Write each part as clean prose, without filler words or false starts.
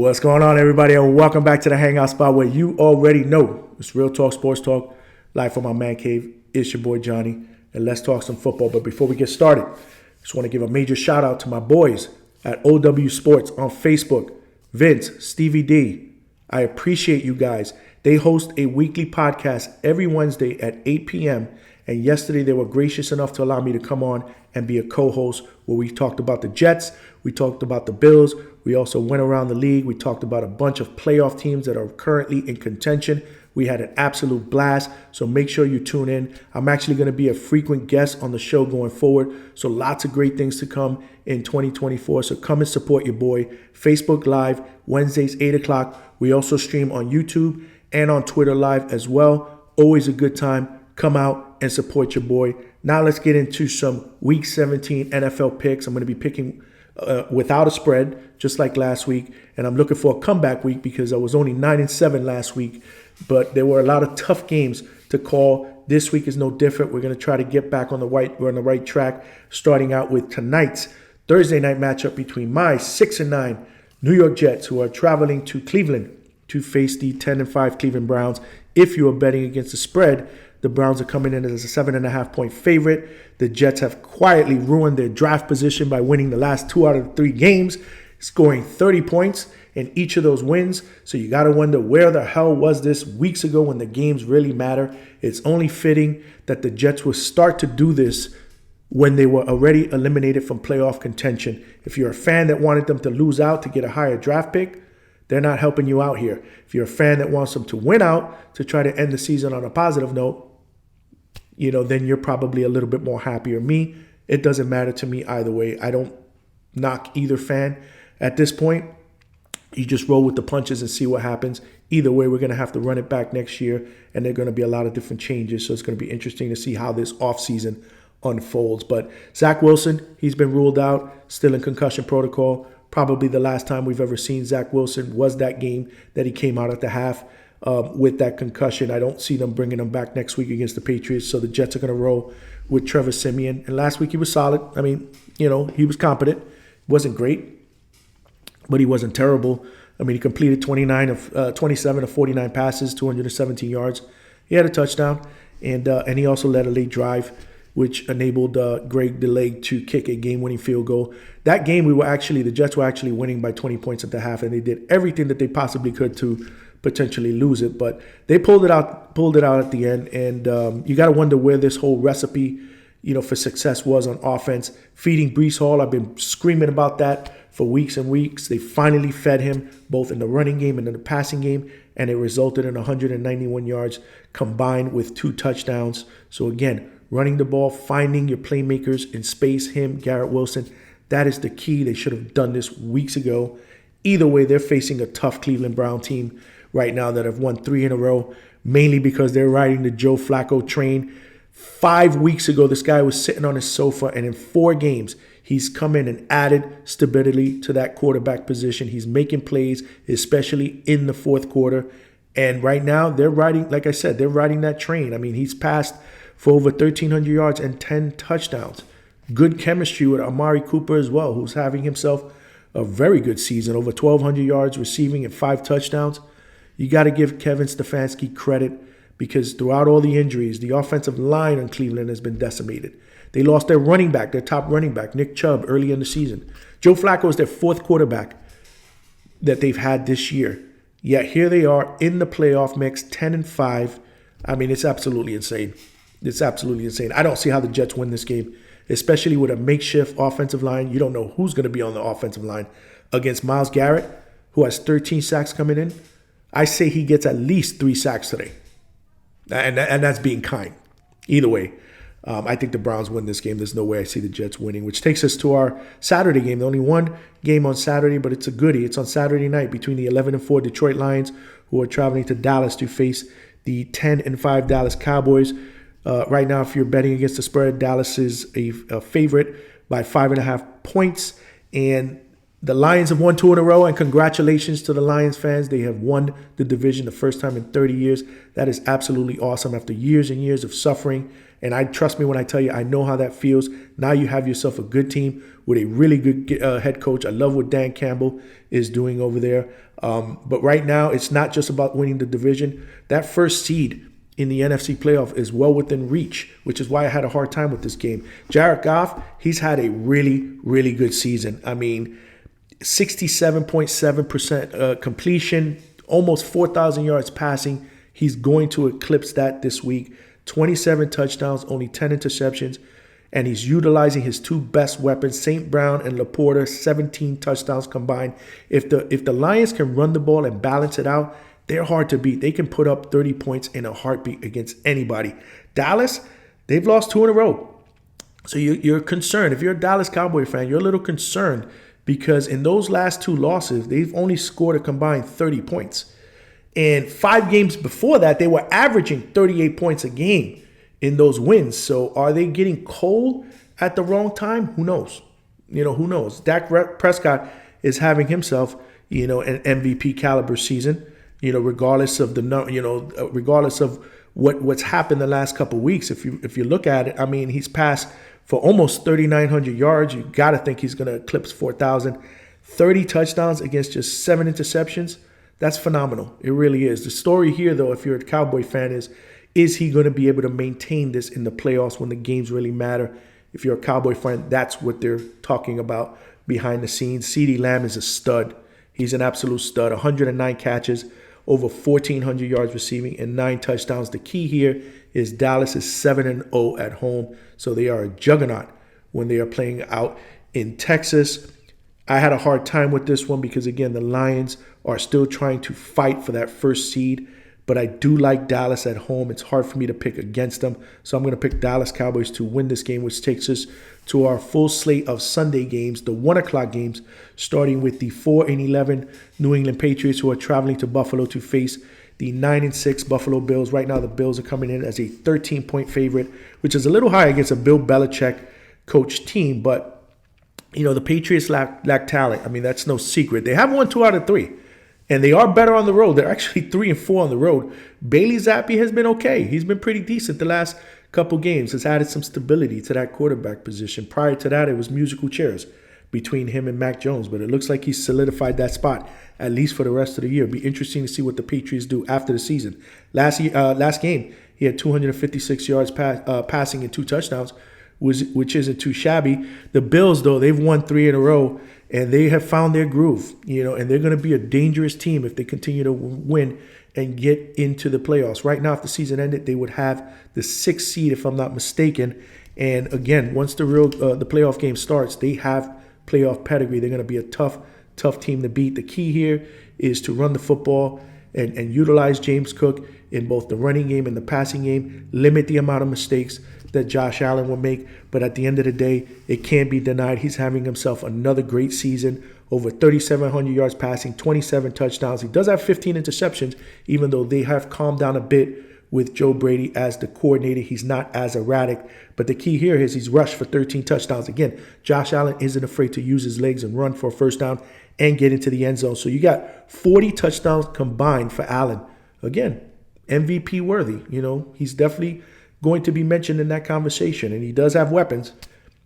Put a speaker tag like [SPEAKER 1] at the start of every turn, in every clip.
[SPEAKER 1] What's going on, everybody, and welcome back to the Hangout Spot where you already know it's real talk, sports talk, live from my man cave. It's your boy Johnny, and let's talk some football. But before we get started, just want to give a major shout out to my boys at OW Sports on Facebook, Vince, Stevie D. I appreciate you guys. They host a weekly podcast every Wednesday at 8 p.m. And yesterday they were gracious enough to allow me to come on and be a co-host where we talked about the Jets, we talked about the Bills, we also went around the league, we talked about a bunch of playoff teams that are currently in contention. We had an absolute blast, so make sure you tune in. I'm actually going to be a frequent guest on the show going forward, so lots of great things to come in 2024. So come and support your boy. Facebook Live, Wednesdays, 8 o'clock. We also stream on YouTube and on Twitter Live as well. Always a good time. Come out and support your boy. Now let's get into some Week 17 NFL picks. I'm going to be picking without a spread, just like last week. And I'm looking for a comeback week because I was only 9-7 last week. But there were a lot of tough games to call. This week is no different. We're going to try to get back on the right track, starting out with tonight's Thursday night matchup between my 6-9 New York Jets, who are traveling to Cleveland to face the 10-5 Cleveland Browns. If you are betting against the spread, the Browns are coming in as a 7.5-point favorite. The Jets have quietly ruined their draft position by winning the last 2 out of the 3 games, scoring 30 points in each of those wins. So you got to wonder, where the hell was this weeks ago when the games really matter? It's only fitting that the Jets will start to do this when they were already eliminated from playoff contention. If you're a fan that wanted them to lose out to get a higher draft pick, they're not helping you out here. If you're a fan that wants them to win out to try to end the season on a positive note, then you're probably a little bit more happier. Me, it doesn't matter to me either way. I don't knock either fan at this point. You just roll with the punches and see what happens. Either way, we're going to have to run it back next year, and there are going to be a lot of different changes. So it's going to be interesting to see how this offseason unfolds. But Zach Wilson, he's been ruled out, still in concussion protocol. Probably the last time we've ever seen Zach Wilson was that game that he came out at the half with that concussion. I don't see them bringing him back next week against the Patriots. So the Jets are going to roll with Trevor Siemian. And last week he was solid. I mean, he was competent. Wasn't great, but he wasn't terrible. I mean, he completed 27 of 49 passes, 217 yards. He had a touchdown, and he also led a late drive, which enabled Greg DeLay to kick a game-winning field goal. That game, the Jets were actually winning by 20 points at the half, and they did everything that they possibly could to potentially lose it. But they pulled it out at the end, and you got to wonder where this whole recipe, for success was on offense. Feeding Breece Hall, I've been screaming about that for weeks and weeks. They finally fed him both in the running game and in the passing game, and it resulted in 191 yards combined with 2 touchdowns. So again, running the ball, finding your playmakers in space, him, Garrett Wilson, that is the key. They should have done this weeks ago. Either way, they're facing a tough Cleveland Brown team right now that have won 3 in a row, mainly because they're riding the Joe Flacco train. 5 weeks ago, this guy was sitting on his sofa, and in 4 games, he's come in and added stability to that quarterback position. He's making plays, especially in the fourth quarter. And right now, they're riding, like I said, they're riding that train. I mean, he's passed for over 1,300 yards and 10 touchdowns. Good chemistry with Amari Cooper as well, who's having himself a very good season, over 1,200 yards receiving and 5 touchdowns. You got to give Kevin Stefanski credit because throughout all the injuries, the offensive line in Cleveland has been decimated. They lost their running back, their top running back, Nick Chubb, early in the season. Joe Flacco is their 4th quarterback that they've had this year. Yet here they are in the playoff mix, 10-5. I mean, it's absolutely insane. It's absolutely insane. I don't see how the Jets win this game, especially with a makeshift offensive line. You don't know who's going to be on the offensive line against Myles Garrett, who has 13 sacks coming in. I say he gets at least 3 sacks today, and that's being kind. Either way, I think the Browns win this game. There's no way I see the Jets winning, which takes us to our Saturday game. The only one game on Saturday, but it's a goodie. It's on Saturday night between the 11-4 Detroit Lions, who are traveling to Dallas to face the 10-5 Dallas Cowboys. Right now, if you're betting against the spread, Dallas is a favorite by 5.5 points. And The Lions have won 2 in a row, and congratulations to the Lions fans. They have won the division the first time in 30 years. That is absolutely awesome after years and years of suffering. And trust me when I tell you, I know how that feels. Now you have yourself a good team with a really good head coach. I love what Dan Campbell is doing over there. But right now, it's not just about winning the division. That first seed in the NFC playoff is well within reach, which is why I had a hard time with this game. Jared Goff, he's had a really, really good season. I mean, 67.7% completion, almost 4,000 yards passing. He's going to eclipse that this week. 27 touchdowns, only 10 interceptions, and he's utilizing his 2 best weapons, St. Brown and Laporta, 17 touchdowns combined. If the Lions can run the ball and balance it out, they're hard to beat. They can put up 30 points in a heartbeat against anybody. Dallas, they've lost 2 in a row. So you're concerned. If you're a Dallas Cowboy fan, you're a little concerned because in those last 2 losses, they've only scored a combined 30 points. And 5 games before that, they were averaging 38 points a game in those wins. So are they getting cold at the wrong time? Who knows? Who knows? Dak Prescott is having himself, an MVP caliber season, regardless of regardless of what's happened the last couple of weeks. If you look at it, I mean, he's passed for almost 3,900 yards. You got to think he's going to eclipse 4,000. 30 touchdowns against just 7 interceptions. That's phenomenal. It really is. The story here, though, if you're a Cowboy fan, is he going to be able to maintain this in the playoffs when the games really matter? If you're a Cowboy fan, that's what they're talking about behind the scenes. CeeDee Lamb is a stud. He's an absolute stud. 109 catches, over 1,400 yards receiving, and 9 touchdowns. The key here is Dallas is 7-0 at home, so they are a juggernaut when they are playing out in Texas. I had a hard time with this one because, again, the Lions are still trying to fight for that first seed. But I do like Dallas at home. It's hard for me to pick against them. So I'm going to pick Dallas Cowboys to win this game, which takes us to our full slate of Sunday games, the 1 o'clock games, starting with the 4-11 New England Patriots, who are traveling to Buffalo to face the 9-6 Buffalo Bills. Right now, the Bills are coming in as a 13-point favorite, which is a little high against a Bill Belichick coach team. But the Patriots lack talent. I mean, that's no secret. They have won 2 out of 3, and they are better on the road. They're actually 3-4 on the road. Bailey Zappi has been okay. He's been pretty decent the last couple games. Has added some stability to that quarterback position. Prior to that, it was musical chairs between him and Mac Jones, but it looks like he's solidified that spot, at least for the rest of the year. It'll be interesting to see what the Patriots do after the season. Last game, he had 256 yards passing and 2 touchdowns, which isn't too shabby. The Bills, though, they've won 3 in a row, and they have found their groove, and they're going to be a dangerous team if they continue to win and get into the playoffs. Right now, if the season ended, they would have the 6th seed, if I'm not mistaken. And again, once the playoff game starts, they have playoff pedigree. They're going to be a tough team to beat. The key here is to run the football and utilize James Cook in both the running game and the passing game. Limit the amount of mistakes that Josh Allen will make. But at the end of the day, it can't be denied. He's having himself another great season. Over 3,700 yards passing, 27 touchdowns. He does have 15 interceptions, even though they have calmed down a bit with Joe Brady as the coordinator. He's not as erratic. But the key here is he's rushed for 13 touchdowns. Again, Josh Allen isn't afraid to use his legs and run for a first down and get into the end zone. So you got 40 touchdowns combined for Allen. Again, MVP worthy. He's definitely going to be mentioned in that conversation. And he does have weapons.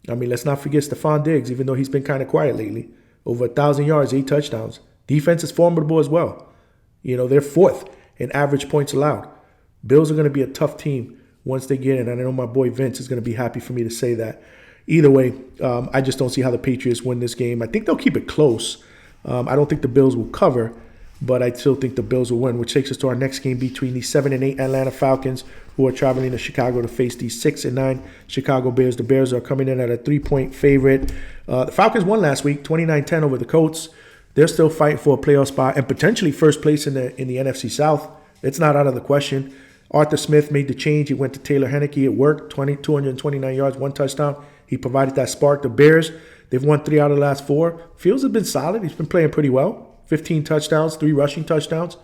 [SPEAKER 1] I mean, let's not forget Stephon Diggs, even though he's been kind of quiet lately. Over 1,000 yards, 8 touchdowns. Defense is formidable as well. They're 4th in average points allowed. Bills are going to be a tough team once they get in. And I know my boy Vince is going to be happy for me to say that. Either way, I just don't see how the Patriots win this game. I think they'll keep it close. I don't think the Bills will cover, but I still think the Bills will win, which takes us to our next game between the 7-8 Atlanta Falcons, who are traveling to Chicago to face the 6-9 Chicago Bears. The Bears are coming in at a 3-point favorite. The Falcons won last week, 29-10 over the Colts. They're still fighting for a playoff spot and potentially first place in the NFC South. It's not out of the question. Arthur Smith made the change. He went to Taylor Heineke. It worked. 229 yards, 1 touchdown. He provided that spark. The Bears, they've won 3 out of the last 4. Fields has been solid. He's been playing pretty well. 15 touchdowns, 3 rushing touchdowns.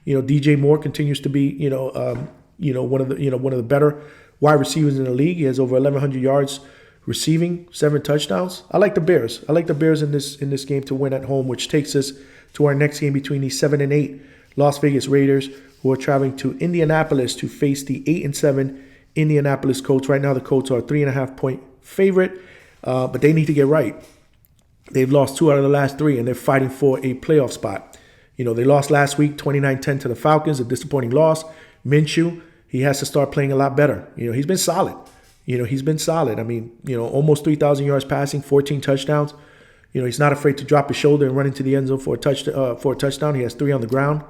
[SPEAKER 1] DJ Moore continues to be, one of the better wide receivers in the league. He has over 1,100 yards Receiving, 7 touchdowns. I like the Bears. I like the Bears in this game to win at home, which takes us to our next game between the 7-8 Las Vegas Raiders, who are traveling to Indianapolis to face the 8-7 Indianapolis Colts. Right now, the Colts are a 3.5-point favorite, but they need to get right. They've lost 2 out of the last 3, and they're fighting for a playoff spot. They lost last week 29-10 to the Falcons, a disappointing loss. Minshew, he has to start playing a lot better. He's been solid. He's been solid. Almost 3,000 yards passing, 14 touchdowns. He's not afraid to drop his shoulder and run into the end zone for a touchdown. He has 3 on the ground.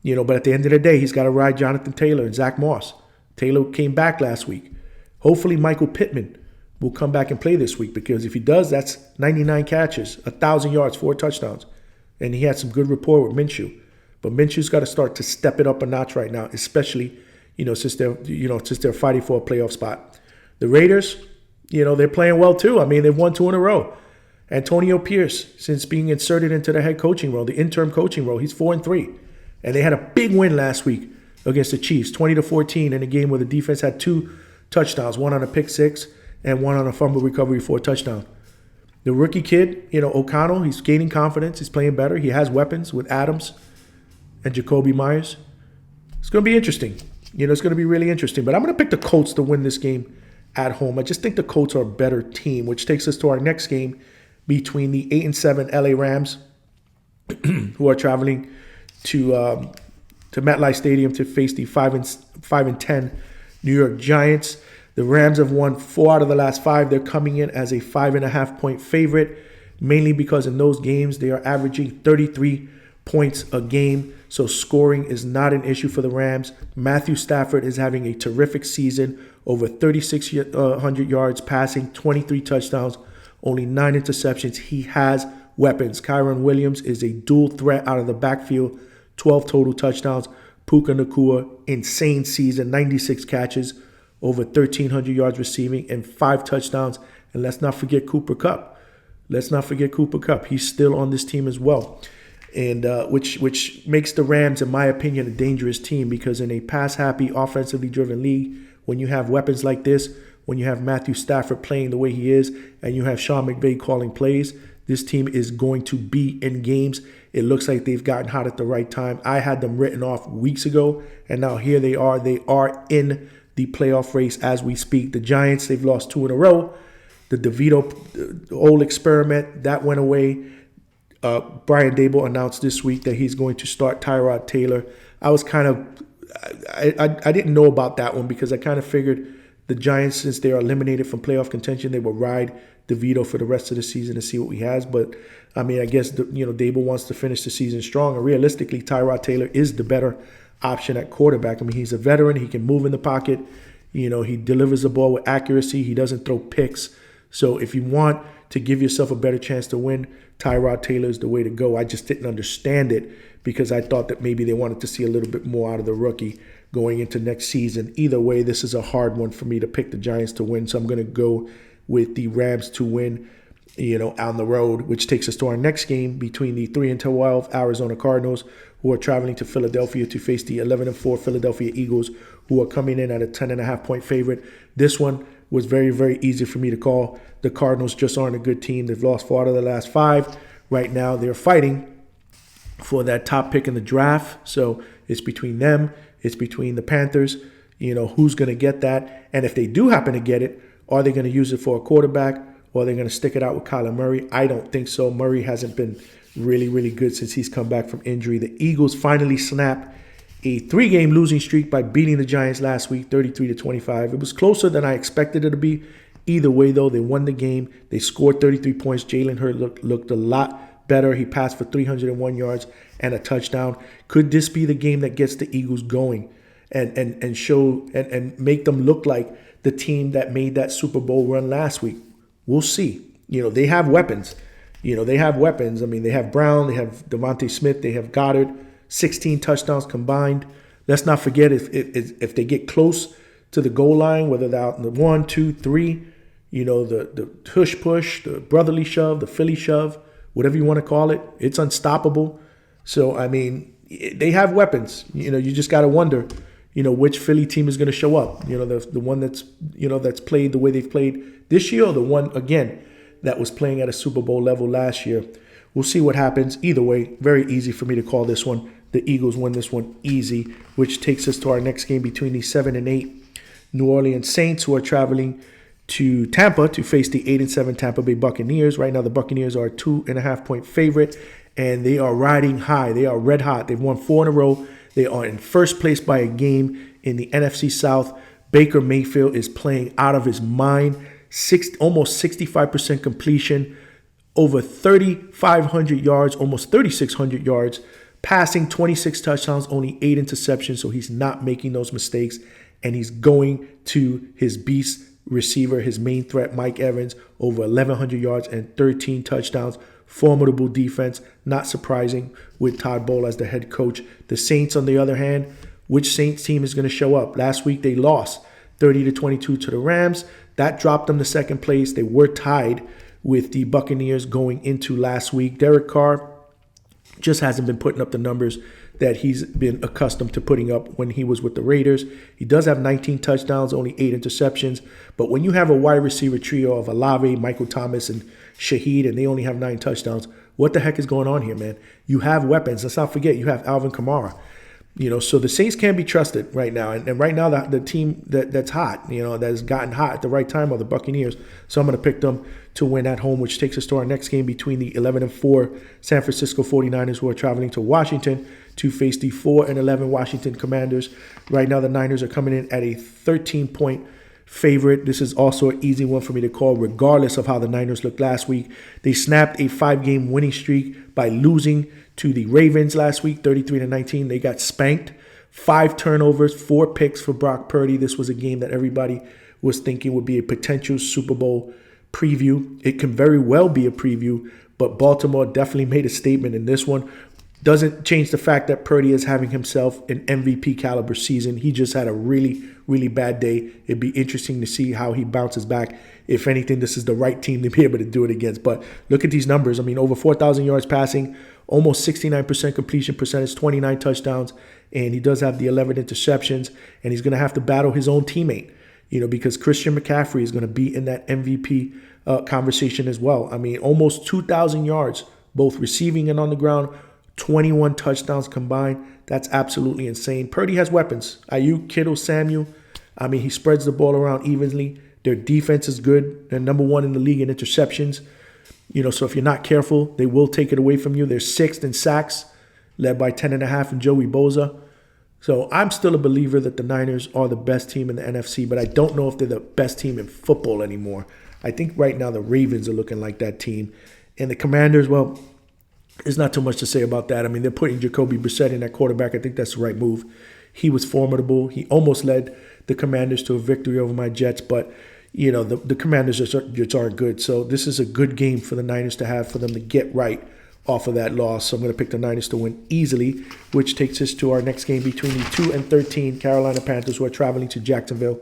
[SPEAKER 1] But at the end of the day, he's got to ride Jonathan Taylor and Zach Moss. Taylor came back last week. Hopefully, Michael Pittman will come back and play this week, because if he does, that's 99 catches, 1,000 yards, 4 touchdowns. And he had some good rapport with Minshew. But Minshew's got to start to step it up a notch right now, especially, since they're fighting for a playoff spot. The Raiders, they're playing well too. They've won 2 in a row. Antonio Pierce, since being inserted into the head coaching role, the interim coaching role, he's 4-3. And they had a big win last week against the Chiefs, 20-14, in a game where the defense had 2 touchdowns, 1 on a pick six and 1 on a fumble recovery for a touchdown. The rookie kid, O'Connell, he's gaining confidence. He's playing better. He has weapons with Adams and Jacoby Myers. It's going to be interesting. It's going to be really interesting. But I'm going to pick the Colts to win this game at home. I just think the Colts are a better team, which takes us to our next game between the 8-7 LA Rams, who are traveling to MetLife Stadium to face the 5-10 New York Giants. The Rams have won 4 out of the last 5. They're coming in as a 5.5-point favorite, mainly because in those games they are averaging 33 points a game. So scoring is not an issue for the Rams. Matthew Stafford is having a terrific season, over 3,600 yards passing, 23 touchdowns, only 9 interceptions. He has weapons. Kyron Williams is a dual threat out of the backfield, 12 total touchdowns. Puka Nacua, insane season, 96 catches, over 1,300 yards receiving, and 5 touchdowns. And let's not forget Cooper Kupp. He's still on this team as well. And which makes the Rams, in my opinion, a dangerous team, because in a pass-happy, offensively driven league, when you have weapons like this, when you have Matthew Stafford playing the way he is, and you have Sean McVay calling plays, this team is going to be in games. It looks like they've gotten hot at the right time. I had them written off weeks ago, and now here they are. They are in the playoff race as we speak. The Giants, they've lost 2 in a row. The DeVito, the old experiment, that went away. Brian Daboll announced this week that he's going to start Tyrod Taylor. I was I didn't know about that one, because I kind of figured the Giants, since they are eliminated from playoff contention, they will ride DeVito for the rest of the season to see what he has. But I guess Daboll wants to finish the season strong, and realistically, Tyrod Taylor is the better option at quarterback. He's a veteran. He can move in the pocket. He delivers the ball with accuracy. He doesn't throw picks. So if you want to give yourself a better chance to win, Tyrod Taylor is the way to go. I just didn't understand it, because I thought that maybe they wanted to see a little bit more out of the rookie going into next season. Either way, this is a hard one for me to pick the Giants to win. So I'm going to go with the Rams to win, on the road, which takes us to our next game between the 3-12 Arizona Cardinals, who are traveling to Philadelphia to face the 11-4 Philadelphia Eagles, who are coming in at a 10.5-point favorite. This one was very, very easy for me to call. The Cardinals just aren't a good team. They've lost 4 out of the last 5. Right now, they're fighting for that top pick in the draft. So it's between them. It's between the Panthers. Who's going to get that? And if they do happen to get it, are they going to use it for a quarterback, or are they going to stick it out with Kyler Murray? I don't think so. Murray hasn't been really, really good since he's come back from injury. The Eagles finally snapped a 3-game losing streak by beating the Giants last week, 33-25. It was closer than I expected it to be. Either way, though, they won the game. They scored 33 points. Jalen Hurts looked a lot better. He passed for 301 yards and a touchdown. Could this be the game that gets the Eagles going and show and make them look like the team that made that Super Bowl run last week? We'll see. They have weapons. They have Brown, they have Devontae Smith, they have Goddard, 16 touchdowns combined. Let's not forget, if they get close to the goal line, whether they're out in the 1, 2, 3, the tush push, the brotherly shove, the Philly shove, whatever you want to call it, it's unstoppable. So, they have weapons. You just got to wonder, which Philly team is going to show up. The one that's played the way they've played this year, or the one, again, that was playing at a Super Bowl level last year. We'll see what happens. Either way, very easy for me to call this one. The Eagles win this one easy, which takes us to our next game between the 7-8 New Orleans Saints, who are traveling to Tampa to face the 8-7 Tampa Bay Buccaneers. Right now, the Buccaneers are a 2.5-point favorite, and they are riding high. They are red hot. They've won 4 in a row. They are in first place by a game in the NFC South. Baker Mayfield is playing out of his mind. Almost 65% completion, over 3,500 yards, almost 3,600 yards. Passing, 26 touchdowns, only 8 interceptions, so he's not making those mistakes. And he's going to his beast receiver, his main threat, Mike Evans, over 1,100 yards and 13 touchdowns. Formidable defense, not surprising with Todd Bowles as the head coach. The Saints, on the other hand, which Saints team is going to show up? Last week they lost 30-22 to the Rams. That dropped them to second place. They were tied with the Buccaneers going into last week. Derek Carr just hasn't been putting up the numbers that he's been accustomed to putting up when he was with the Raiders. He does have 19 touchdowns, only 8 interceptions. But when you have a wide receiver trio of Olave, Michael Thomas, and Shaheed, and they only have 9 touchdowns, what the heck is going on here, man? You have weapons. Let's not forget, you have Alvin Kamara. So the Saints can't be trusted right now. And right now, the team that's hot, that has gotten hot at the right time are the Buccaneers. So I'm going to pick them to win at home, which takes us to our next game between the 11-4 San Francisco 49ers, who are traveling to Washington to face the 4-11 Washington Commanders. Right now, the Niners are coming in at a 13-point favorite. This is also an easy one for me to call, regardless of how the Niners looked last week. They snapped a 5-game winning streak by losing to the Ravens last week, 33-19. They got spanked. 5 turnovers, 4 picks for Brock Purdy. This was a game that everybody was thinking would be a potential Super Bowl preview. It can very well be a preview, but Baltimore definitely made a statement in this one. Doesn't change the fact that Purdy is having himself an MVP caliber season. He just had a really, really bad day. It'd be interesting to see how he bounces back. If anything, this is the right team to be able to do it against. But look at these numbers. I mean, over 4,000 yards passing, almost 69% completion percentage, 29 touchdowns, and he does have the 11 interceptions, and he's going to have to battle his own teammate, because Christian McCaffrey is going to be in that MVP conversation as well. I mean, almost 2,000 yards, both receiving and on the ground, 21 touchdowns combined. That's absolutely insane. Purdy has weapons. Ayuk, Kittle, Samuel. I mean, he spreads the ball around evenly. Their defense is good. They're number 1 in the league in interceptions. So if you're not careful, they will take it away from you. They're 6th in sacks, led by 10.5 and Joey Bosa. So I'm still a believer that the Niners are the best team in the NFC, but I don't know if they're the best team in football anymore. I think right now the Ravens are looking like that team. And the Commanders, well, there's not too much to say about that. I mean, they're putting Jacoby Brissett in at quarterback. I think that's the right move. He was formidable. He almost led the Commanders to a victory over my Jets, but the Commanders just aren't good. So this is a good game for the Niners to have, for them to get right off of that loss. So I'm going to pick the Niners to win easily, which takes us to our next game between the 2-13 Carolina Panthers, who are traveling to Jacksonville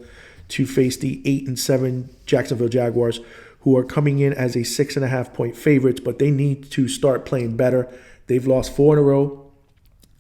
[SPEAKER 1] to face the 8-7 Jacksonville Jaguars, who are coming in as a 6.5-point favorites, but they need to start playing better. They've lost 4 in a row,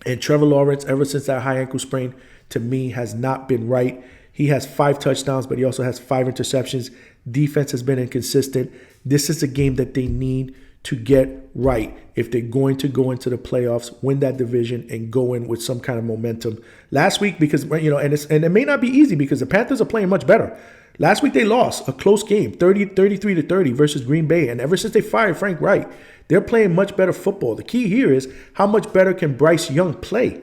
[SPEAKER 1] and Trevor Lawrence, ever since that high ankle sprain, to me, has not been right. He has 5 touchdowns, but he also has 5 interceptions. Defense has been inconsistent. This is a game that they need to get right if they're going to go into the playoffs, win that division, and go in with some kind of momentum. Last week, because and it may not be easy because the Panthers are playing much better. Last week they lost a close game, 33-30 versus Green Bay, and ever since they fired Frank Reich, they're playing much better football. The key here is how much better can Bryce Young play?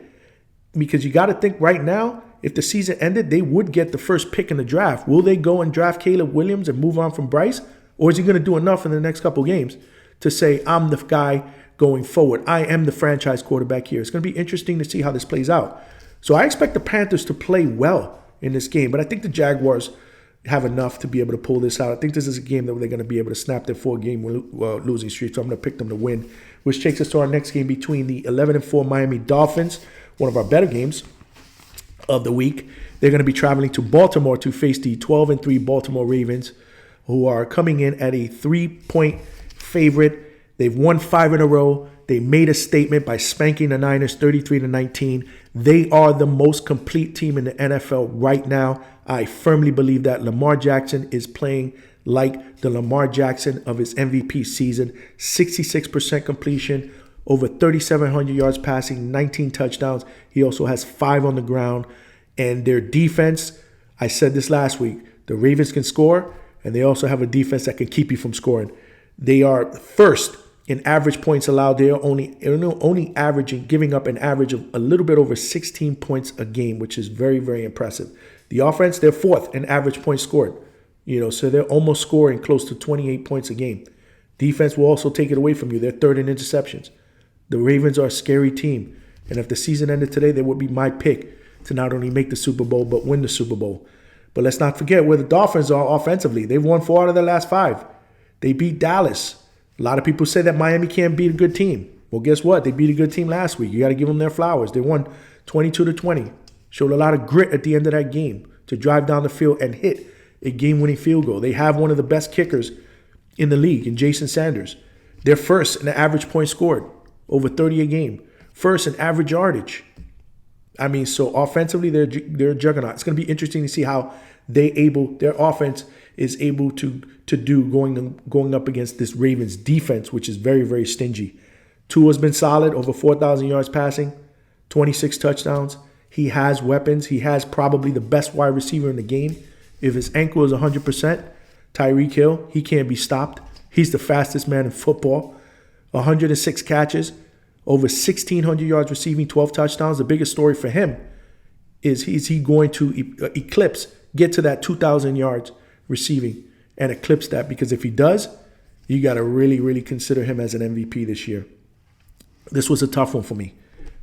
[SPEAKER 1] Because you got to think right now, if the season ended, they would get the first pick in the draft. Will they go and draft Caleb Williams and move on from Bryce? Or is he going to do enough in the next couple games to say, I'm the guy going forward? I am the franchise quarterback here. It's going to be interesting to see how this plays out. So I expect the Panthers to play well in this game, but I think the Jaguars have enough to be able to pull this out. I think this is a game that they're going to be able to snap their 4-game losing streak, so I'm going to pick them to win, which takes us to our next game between the 11-4 Miami Dolphins, one of our better games of the week. They're going to be traveling to Baltimore to face the 12-3 Baltimore Ravens, who are coming in at a 3-point favorite. They've won 5 in a row. They made a statement by spanking the Niners 33-19. They are the most complete team in the NFL right now. I firmly believe that Lamar Jackson is playing like the Lamar Jackson of his MVP season. 66% completion, over 3,700 yards passing, 19 touchdowns. He also has 5 on the ground. And their defense, I said this last week, the Ravens can score, and they also have a defense that can keep you from scoring. They are first in average points allowed. They are only averaging, giving up an average of a little bit over 16 points a game, which is very, very impressive. The offense, they're fourth in average points scored. So they're almost scoring close to 28 points a game. Defense will also take it away from you. They're third in interceptions. The Ravens are a scary team. And if the season ended today, they would be my pick to not only make the Super Bowl, but win the Super Bowl. But let's not forget where the Dolphins are offensively. They've won 4 out of their last 5. They beat Dallas. A lot of people say that Miami can't beat a good team. Well, guess what? They beat a good team last week. You got to give them their flowers. They won 22-20. Showed a lot of grit at the end of that game to drive down the field and hit a game-winning field goal. They have one of the best kickers in the league in Jason Sanders. They're first in the average points scored, over 30 a game. First in average yardage. So offensively, they're a juggernaut. It's going to be interesting to see how their offense is able to do going up against this Ravens defense, which is very, very stingy. Tua's been solid, over 4,000 yards passing, 26 touchdowns. He has weapons. He has probably the best wide receiver in the game. If his ankle is 100%, Tyreek Hill, he can't be stopped. He's the fastest man in football. 106 catches, over 1,600 yards receiving, 12 touchdowns. The biggest story for him is he going to get to that 2,000 yards receiving and eclipse that? Because if he does, you got to really, really consider him as an MVP this year. This was a tough one for me,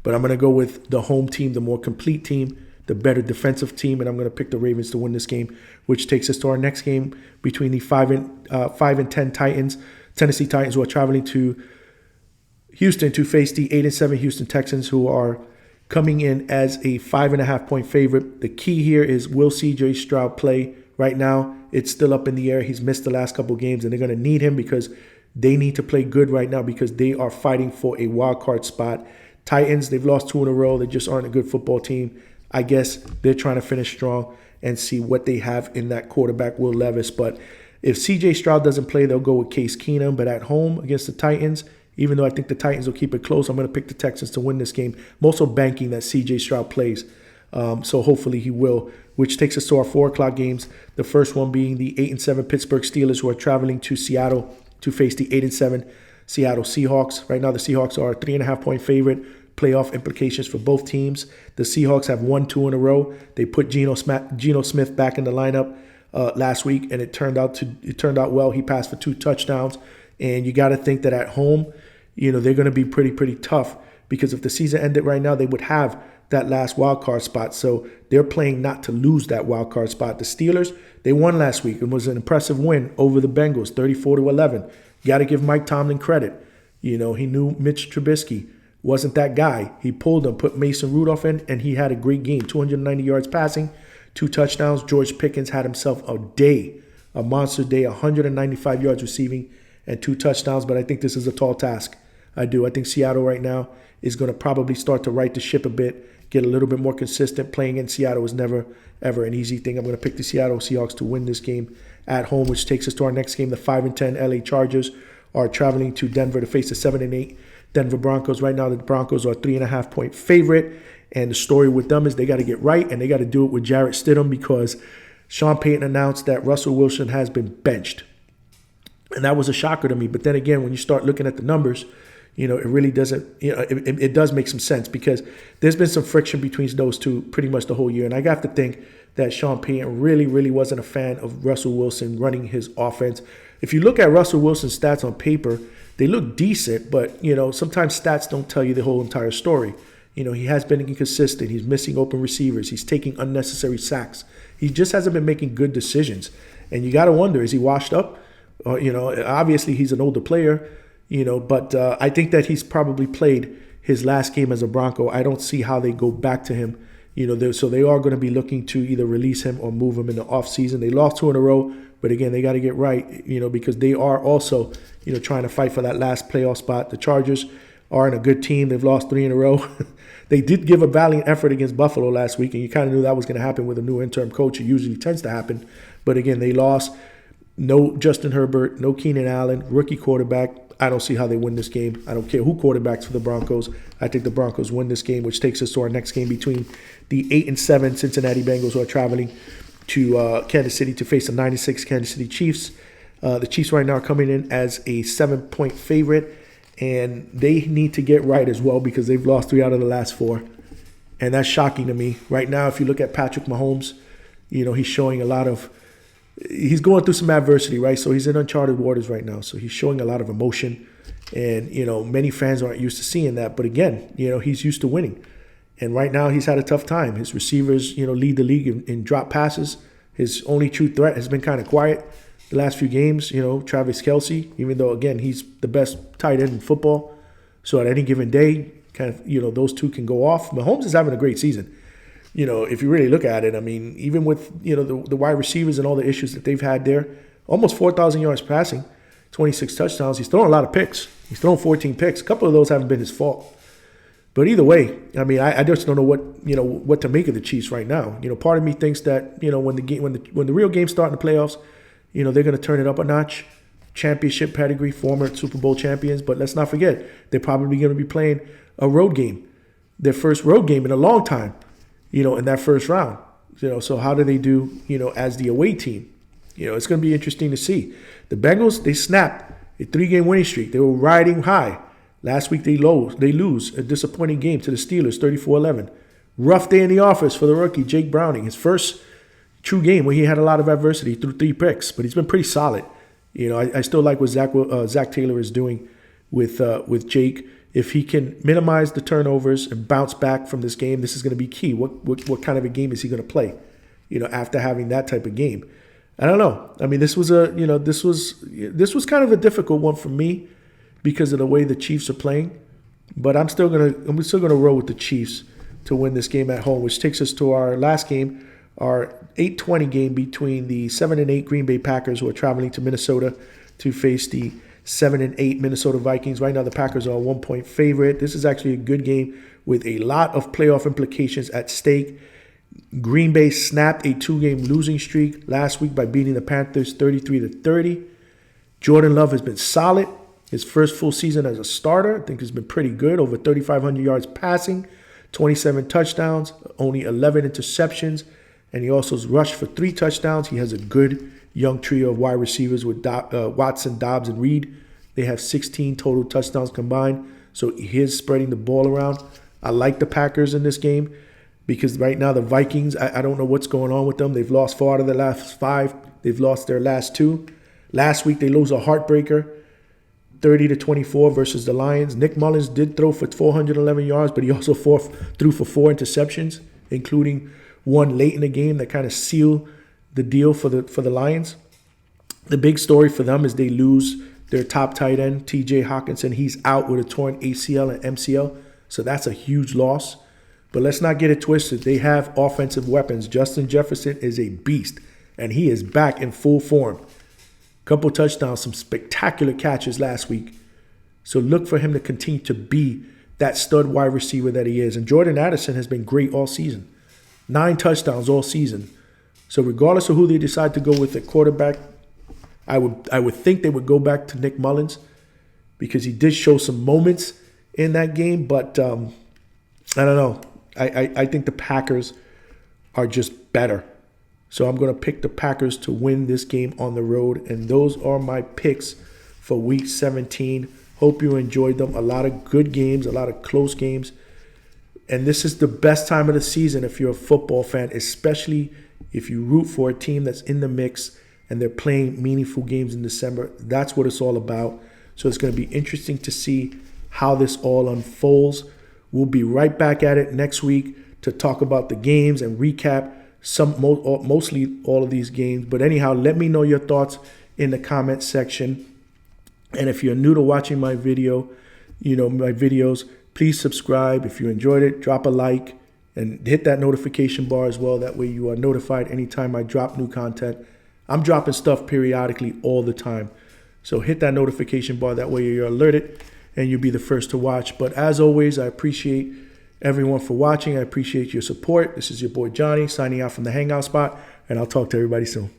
[SPEAKER 1] but I'm going to go with the home team, the more complete team, the better defensive team, and I'm going to pick the Ravens to win this game, which takes us to our next game between the 5-10 Tennessee Titans, who are traveling to Houston to face the 8-7 Houston Texans, who are coming in as a 5.5-point favorite. The key here is, will C.J. Stroud play? Right now, it's still up in the air. He's missed the last couple games, and they're going to need him because they need to play good right now because they are fighting for a wild card spot. Titans, they've lost 2 in a row. They just aren't a good football team. I guess they're trying to finish strong and see what they have in that quarterback, Will Levis. But if C.J. Stroud doesn't play, they'll go with Case Keenum. But at home against the Titans, even though I think the Titans will keep it close, I'm going to pick the Texans to win this game. I'm also banking that C.J. Stroud plays. So hopefully he will, which takes us to our 4 o'clock games. The first one being the 8-7 Pittsburgh Steelers, who are traveling to Seattle to face the 8-7 Seattle Seahawks. Right now, the Seahawks are a 3.5-point favorite. Playoff implications for both teams. The Seahawks have won 2 in a row. They put Geno Smith back in the lineup last week, and it turned out well. He passed for 2 touchdowns. And you got to think that at home, they're going to be pretty tough, because if the season ended right now, they would have that last wild card spot. So they're playing not to lose that wild card spot. The Steelers, they won last week. It was an impressive win over the Bengals, 34-11. You got to give Mike Tomlin credit. He knew Mitch Trubisky wasn't that guy. He pulled him, put Mason Rudolph in, and he had a great game. 290 yards passing, 2 touchdowns. George Pickens had himself a monster day, 195 yards receiving and 2 touchdowns. But I think this is a tall task. I do. I think Seattle right now is going to probably start to right the ship a bit, get a little bit more consistent. Playing in Seattle was never, ever an easy thing. I'm going to pick the Seattle Seahawks to win this game at home, which takes us to our next game. The 5-10 LA Chargers are traveling to Denver to face the 7-8 Denver Broncos. Right now, the Broncos are a 3.5-point favorite. And the story with them is they got to get right, and they got to do it with Jarrett Stidham, because Sean Payton announced that Russell Wilson has been benched. And that was a shocker to me. But then again, when you start looking at the numbers, it really doesn't, it does make some sense, because there's been some friction between those two pretty much the whole year. And I got to think that Sean Payton really wasn't a fan of Russell Wilson running his offense. If you look at Russell Wilson's stats on paper, they look decent, but, sometimes stats don't tell you the whole entire story. He has been inconsistent. He's missing open receivers. He's taking unnecessary sacks. He just hasn't been making good decisions. And you got to wonder, is he washed up? Obviously he's an older player, but I think that he's probably played his last game as a Bronco. I don't see how they go back to him, so they are going to be looking to either release him or move him in the offseason. They lost 2 in a row, but again, they got to get right, because they are also, trying to fight for that last playoff spot. The Chargers aren't a good team. They've lost 3 in a row. They did give a valiant effort against Buffalo last week, and you kind of knew that was going to happen with a new interim coach. It usually tends to happen. But again, they lost. No Justin Herbert, no Keenan Allen, rookie quarterback. I don't see how they win this game. I don't care who quarterbacks for the Broncos. I think the Broncos win this game, which takes us to our next game between the 8-7 Cincinnati Bengals, who are traveling to Kansas City to face the 9-6 Kansas City Chiefs. The Chiefs right now are coming in as a 7-point favorite, and they need to get right as well because they've lost 3 out of the last 4. And that's shocking to me. Right now, if you look at Patrick Mahomes, he's showing he's going through some adversity, right? So he's in uncharted waters right now. So he's showing a lot of emotion. And, many fans aren't used to seeing that. But again, he's used to winning. And right now he's had a tough time. His receivers, lead the league in drop passes. His only true threat has been kind of quiet the last few games. Travis Kelce, even though, again, he's the best tight end in football. So at any given day, kind of, those two can go off. Mahomes is having a great season. If you really look at it, I mean, even with, the wide receivers and all the issues that they've had there, almost 4,000 yards passing, 26 touchdowns. He's thrown a lot of picks. He's thrown 14 picks. A couple of those haven't been his fault. But either way, I mean, I just don't know what to make of the Chiefs right now. Part of me thinks that, when the real games start in the playoffs, they're going to turn it up a notch. Championship pedigree, former Super Bowl champions. But let's not forget, they're probably going to be playing a road game, their first road game in a long time. In that first round. So how do they do, as the away team? It's going to be interesting to see. The Bengals, they snapped a 3-game winning streak. They were riding high. Last week they lose a disappointing game to the Steelers, 34-11. Rough day in the office for the rookie, Jake Browning. His first true game where he had a lot of adversity, threw 3 picks, but he's been pretty solid. I still like what Zach Taylor is doing with Jake. If he can minimize the turnovers and bounce back from this game, this is going to be key. What kind of a game is he going to play? After having that type of game, I don't know. I mean, this was kind of a difficult one for me because of the way the Chiefs are playing. But I'm still gonna roll with the Chiefs to win this game at home, which takes us to our last game, our 8:20 game between the 7-8 Green Bay Packers, who are traveling to Minnesota to face the 7-8 Minnesota Vikings. Right now, the Packers are a 1-point favorite. This is actually a good game with a lot of playoff implications at stake. Green Bay snapped a 2-game losing streak last week by beating the Panthers 33-30. Jordan Love has been solid. His first full season as a starter, I think, has been pretty good. Over 3,500 yards passing, 27 touchdowns, only 11 interceptions, and he also rushed for 3 touchdowns. He has a good young trio of wide receivers with Watson, Dobbs, and Reed. They have 16 total touchdowns combined, so he is spreading the ball around. I like the Packers in this game because right now the Vikings, I don't know what's going on with them. They've lost 4 out of their last 5. They've lost their last 2. Last week they lose a heartbreaker, 30-24 versus the Lions. Nick Mullins did throw for 411 yards, but he also threw for 4 interceptions, including one late in the game that kind of sealed the deal for the Lions. The big story for them is they lose their top tight end, TJ Hawkinson. He's out with a torn ACL and MCL, so that's a huge loss. But let's not get it twisted. They have offensive weapons. Justin Jefferson is a beast, and he is back in full form. Couple touchdowns, some spectacular catches last week. So look for him to continue to be that stud wide receiver that he is. And Jordan Addison has been great all season. 9 touchdowns all season. So regardless of who they decide to go with at quarterback, I would think they would go back to Nick Mullins because he did show some moments in that game. But I don't know. I think the Packers are just better. So I'm going to pick the Packers to win this game on the road. And those are my picks for Week 17. Hope you enjoyed them. A lot of good games, a lot of close games. And this is the best time of the season if you're a football fan, especially if you root for a team that's in the mix and they're playing meaningful games in December. That's what it's all about. So it's going to be interesting to see how this all unfolds. We'll be right back at it next week to talk about the games and recap mostly all of these games. But anyhow, let me know your thoughts in the comment section. And if you're new to watching my video, my videos, please subscribe. If you enjoyed it, drop a like and hit that notification bar as well. That way you are notified anytime I drop new content. I'm dropping stuff periodically all the time. So hit that notification bar. That way you're alerted and you'll be the first to watch. But as always, I appreciate everyone for watching. I appreciate your support. This is your boy Johnny signing out from the Hangout Spot, and I'll talk to everybody soon.